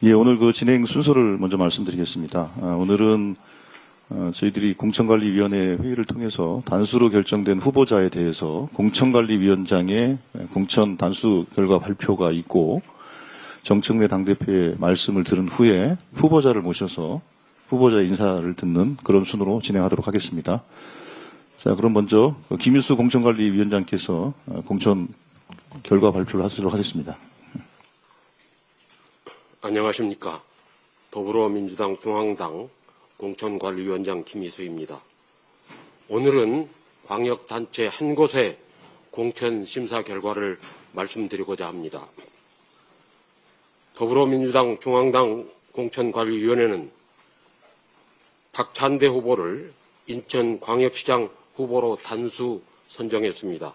예, 오늘 그 진행 순서를 먼저 말씀드리겠습니다. 오늘은 저희들이 공천관리위원회 회의를 통해서 단수로 결정된 후보자에 대해서 공천관리위원장의 공천 단수 결과 발표가 있고 정청래 당대표의 말씀을 들은 후에 후보자를 모셔서 후보자 인사를 듣는 그런 순으로 진행하도록 하겠습니다. 자, 그럼 먼저 김일수 공천관리위원장께서 공천 결과 발표를 하도록 하겠습니다. 안녕하십니까. 더불어민주당 중앙당 공천관리위원장 김희수입니다. 오늘은 광역단체 한 곳의 공천심사 결과를 말씀드리고자 합니다. 더불어민주당 중앙당 공천관리위원회는 박찬대 후보를 인천광역시장 후보로 단수 선정했습니다.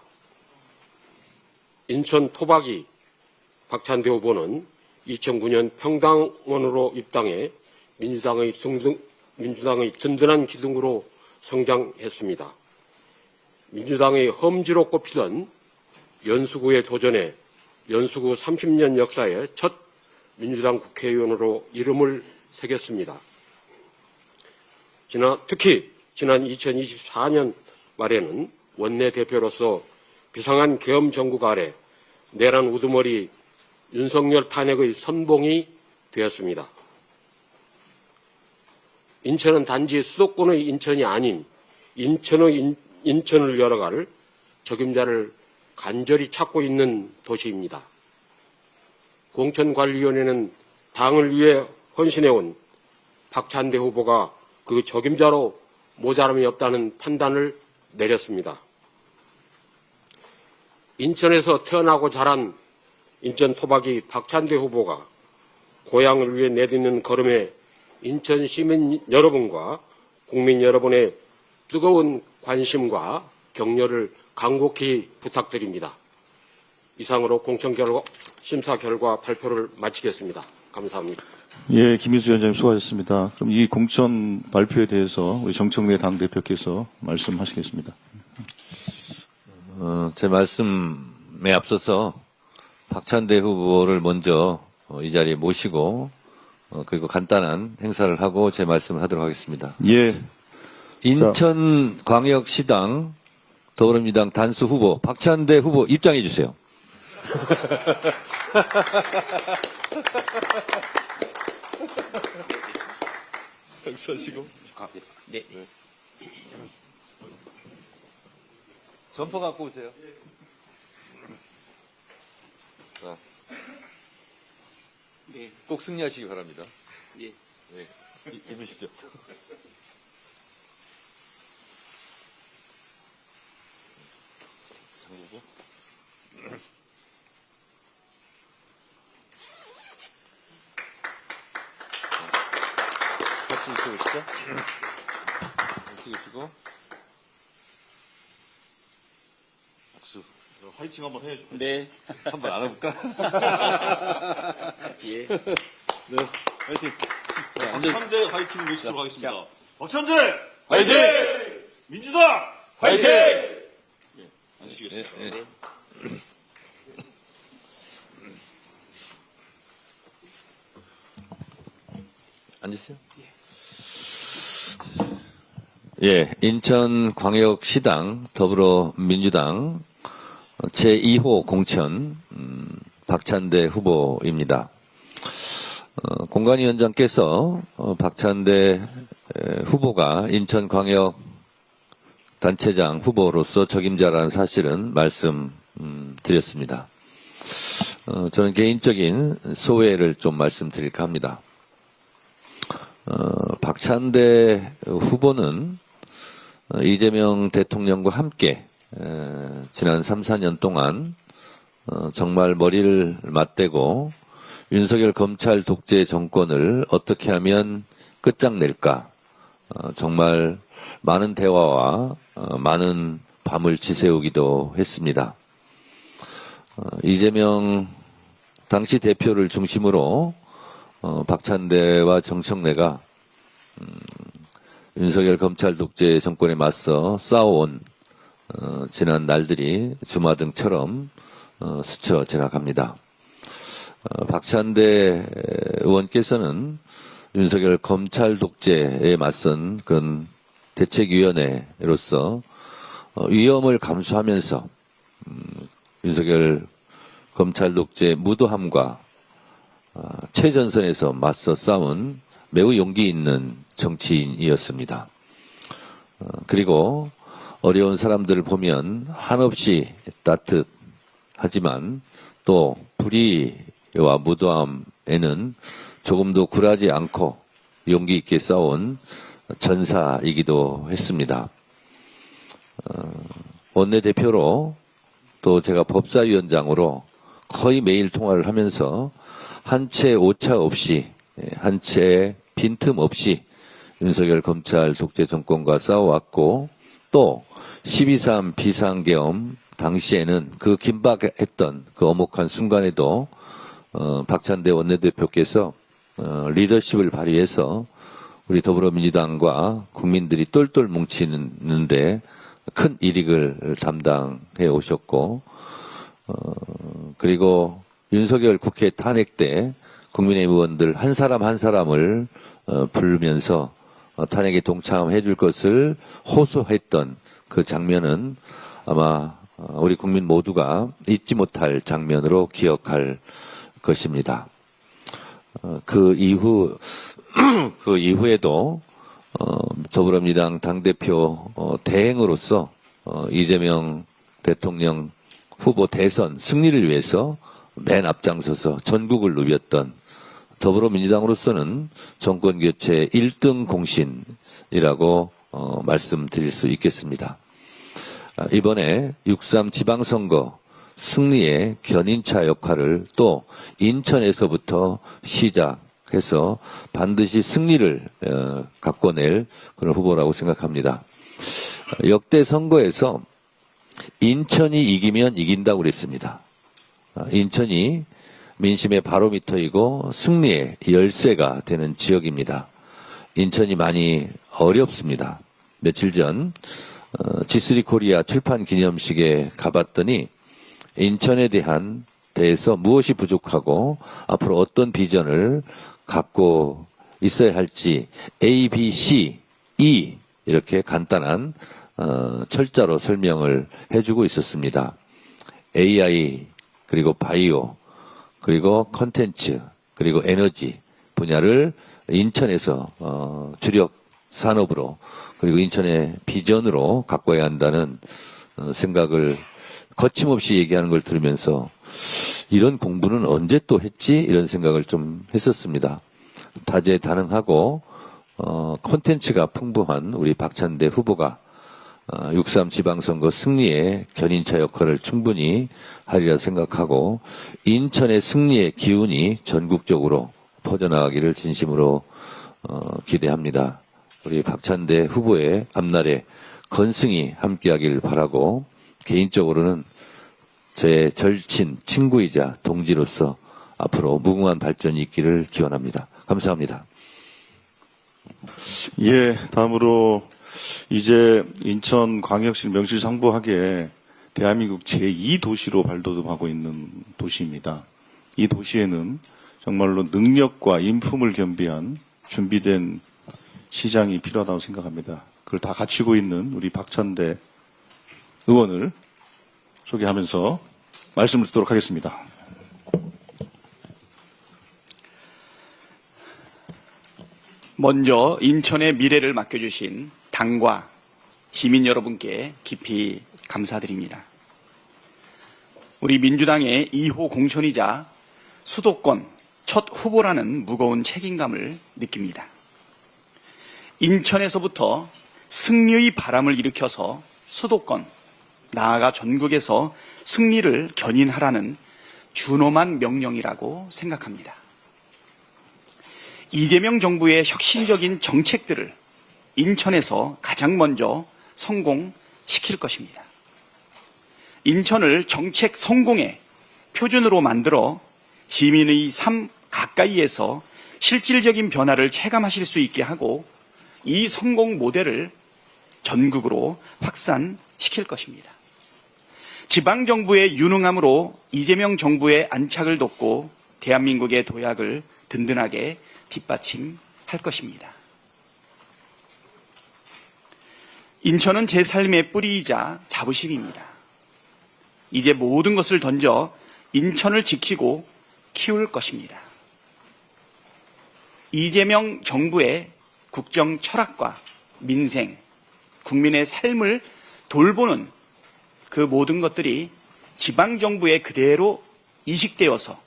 인천 토박이 박찬대 후보는 2009년 평당원으로 입당해 민주당의 든든한 기둥으로 성장했습니다. 민주당의 험지로 꼽히던 연수구에 도전해 연수구 30년 역사의 첫 민주당 국회의원으로 이름을 새겼습니다. 특히 지난 2024년 말에는 원내대표로서 비상한 계엄 정국 아래 내란 우두머리 윤석열 탄핵의 선봉이 되었습니다. 인천은 단지 수도권의 인천이 아닌 인천을 열어갈 적임자를 간절히 찾고 있는 도시입니다. 공천관리위원회는 당을 위해 헌신해온 박찬대 후보가 그 적임자로 모자람이 없다는 판단을 내렸습니다. 인천에서 태어나고 자란 인천 토박이 박찬대 후보가 고향을 위해 내딛는 걸음에 인천 시민 여러분과 국민 여러분의 뜨거운 관심과 격려를 간곡히 부탁드립니다. 이상으로 심사 결과 발표를 마치겠습니다. 감사합니다. 예, 김희수 위원장님 수고하셨습니다. 그럼 이 공천 발표에 대해서 우리 정청래 당대표께서 말씀하시겠습니다. 제 말씀에 앞서서 박찬대 후보를 먼저 이 자리에 모시고 그리고 간단한 행사를 하고 제 말씀을 하도록 하겠습니다. 예. 인천광역시당 더불어민주당 단수 후보 박찬대 후보 입장해 주세요. 서시고. 네. 점퍼 갖고 오세요. 자. 네. 꼭 승리하시기 바랍니다. 예. 네. 입으시죠. 장구고. 같이 찍으시죠. 찍으시고. 박수. 화이팅 한번 해야죠. 네. 한번 안아볼까? 예. 네, 화이팅. 박찬대 화이팅 외치도록 하겠습니다. 박찬대 화이팅! 민주당 화이팅! 앉으시겠습니다. 네. 앉으세요. 예, 인천광역시당 더불어민주당 제2호 공천 박찬대 후보입니다. 공관위원장께서 박찬대 후보가 인천광역 단체장 후보로서 적임자라는 사실은 말씀드렸습니다. 저는 개인적인 소회를 좀 말씀드릴까 합니다. 박찬대 후보는 이재명 대통령과 함께 지난 3, 4년 동안 정말 머리를 맞대고 윤석열 검찰 독재 정권을 어떻게 하면 끝장낼까 정말 많은 대화와 많은 밤을 지새우기도 했습니다. 이재명 당시 대표를 중심으로 박찬대와 정청래가 윤석열 검찰 독재 정권에 맞서 싸워온 지난 날들이 주마등처럼 스쳐 지나갑니다. 박찬대 의원께서는 윤석열 검찰 독재에 맞선 그런 대책위원회로서 위험을 감수하면서 윤석열 검찰 독재 무도함과 최전선에서 맞서 싸운 매우 용기 있는 정치인이었습니다. 그리고 어려운 사람들을 보면 한없이 따뜻하지만 또 불의와 무도함에는 조금도 굴하지 않고 용기 있게 싸운 전사이기도 했습니다. 원내대표로 또 제가 법사위원장으로 거의 매일 통화를 하면서 한 채 오차 없이, 한 채 빈틈 없이 윤석열 검찰 독재 정권과 싸워왔고 또 12.3 비상계엄 당시에는 그 긴박했던 그 엄혹한 순간에도 박찬대 원내대표께서 리더십을 발휘해서 우리 더불어민주당과 국민들이 똘똘 뭉치는데 큰 이익을 담당해 오셨고 그리고 윤석열 국회 탄핵 때 국민의힘 의원들 한 사람 한 사람을 부르면서 탄핵에 동참해 줄 것을 호소했던 그 장면은 아마 우리 국민 모두가 잊지 못할 장면으로 기억할 것입니다. 그 이후에도 더불어민주당 당대표 대행으로서 이재명 대통령 후보 대선 승리를 위해서 맨 앞장서서 전국을 누볐던 더불어민주당으로서는 정권교체 1등 공신이라고 말씀드릴 수 있겠습니다. 이번에 6.3 지방선거 승리의 견인차 역할을 또 인천에서부터 시작해서 반드시 승리를 갖고낼 그런 후보라고 생각합니다. 역대 선거에서 인천이 이기면 이긴다고 그랬습니다. 인천이 민심의 바로미터이고 승리의 열쇠가 되는 지역입니다. 인천이 많이 어렵습니다. 며칠 전 G3 코리아 출판 기념식에 가봤더니 인천에 대해서 무엇이 부족하고 앞으로 어떤 비전을 갖고 있어야 할지 A, B, C, E 이렇게 간단한 철자로 설명을 해주고 있었습니다. AI 그리고 바이오 그리고 컨텐츠 그리고 에너지 분야를 인천에서 주력 산업으로 그리고 인천의 비전으로 가꿔야 한다는 생각을 거침없이 얘기하는 걸 들으면서 이런 공부는 언제 또 했지? 이런 생각을 좀 했었습니다. 다재다능하고 콘텐츠가 풍부한 우리 박찬대 후보가 6.3 지방선거 승리의 견인차 역할을 충분히 하리라 생각하고 인천의 승리의 기운이 전국적으로 퍼져나가기를 진심으로 기대합니다. 우리 박찬대 후보의 앞날에 건승이 함께하기를 바라고 개인적으로는 제 절친, 친구이자 동지로서 앞으로 무궁한 발전이 있기를 기원합니다. 감사합니다. 예, 다음으로 이제 인천광역시 명실상부하게 대한민국 제2도시로 발돋움하고 있는 도시입니다. 이 도시에는 정말로 능력과 인품을 겸비한 준비된 시장이 필요하다고 생각합니다. 그걸 다 갖추고 있는 우리 박찬대 의원을 소개하면서 말씀을 듣도록 하겠습니다. 먼저 인천의 미래를 맡겨주신 당과 시민 여러분께 깊이 감사드립니다. 우리 민주당의 2호 공천이자 수도권 첫 후보라는 무거운 책임감을 느낍니다. 인천에서부터 승리의 바람을 일으켜서 수도권, 나아가 전국에서 승리를 견인하라는 준엄한 명령이라고 생각합니다. 이재명 정부의 혁신적인 정책들을 인천에서 가장 먼저 성공시킬 것입니다. 인천을 정책 성공의 표준으로 만들어 시민의 삶 가까이에서 실질적인 변화를 체감하실 수 있게 하고 이 성공 모델을 전국으로 확산시킬 것입니다. 지방정부의 유능함으로 이재명 정부의 안착을 돕고 대한민국의 도약을 든든하게 뒷받침할 것입니다. 인천은 제 삶의 뿌리이자 자부심입니다. 이제 모든 것을 던져 인천을 지키고 키울 것입니다. 이재명 정부의 국정 철학과 민생, 국민의 삶을 돌보는 그 모든 것들이 지방정부에 그대로 이식되어서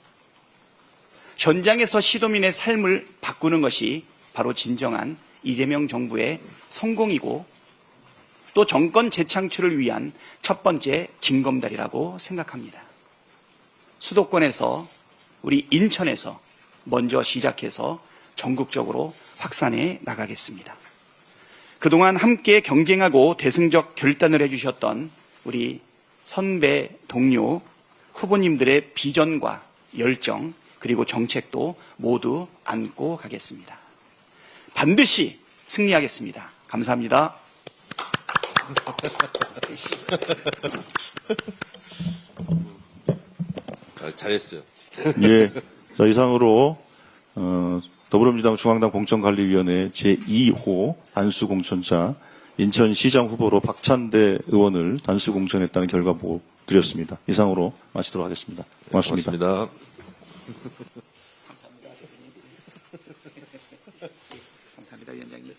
현장에서 시도민의 삶을 바꾸는 것이 바로 진정한 이재명 정부의 성공이고 또 정권 재창출을 위한 첫 번째 징검다리라고 생각합니다. 수도권에서 우리 인천에서 먼저 시작해서 전국적으로 확산해 나가겠습니다. 그동안 함께 경쟁하고 대승적 결단을 해주셨던 우리 선배, 동료, 후보님들의 비전과 열정 그리고 정책도 모두 안고 가겠습니다. 반드시 승리하겠습니다. 감사합니다. 잘했어요. 예. 자, 이상으로 더불어민주당 중앙당 공천관리위원회 제2호 단수공천자 인천시장 후보로 박찬대 의원을 단수공천했다는 결과 보고 드렸습니다. 이상으로 마치도록 하겠습니다. 고맙습니다. 고맙습니다. 감사합니다, 위원장님.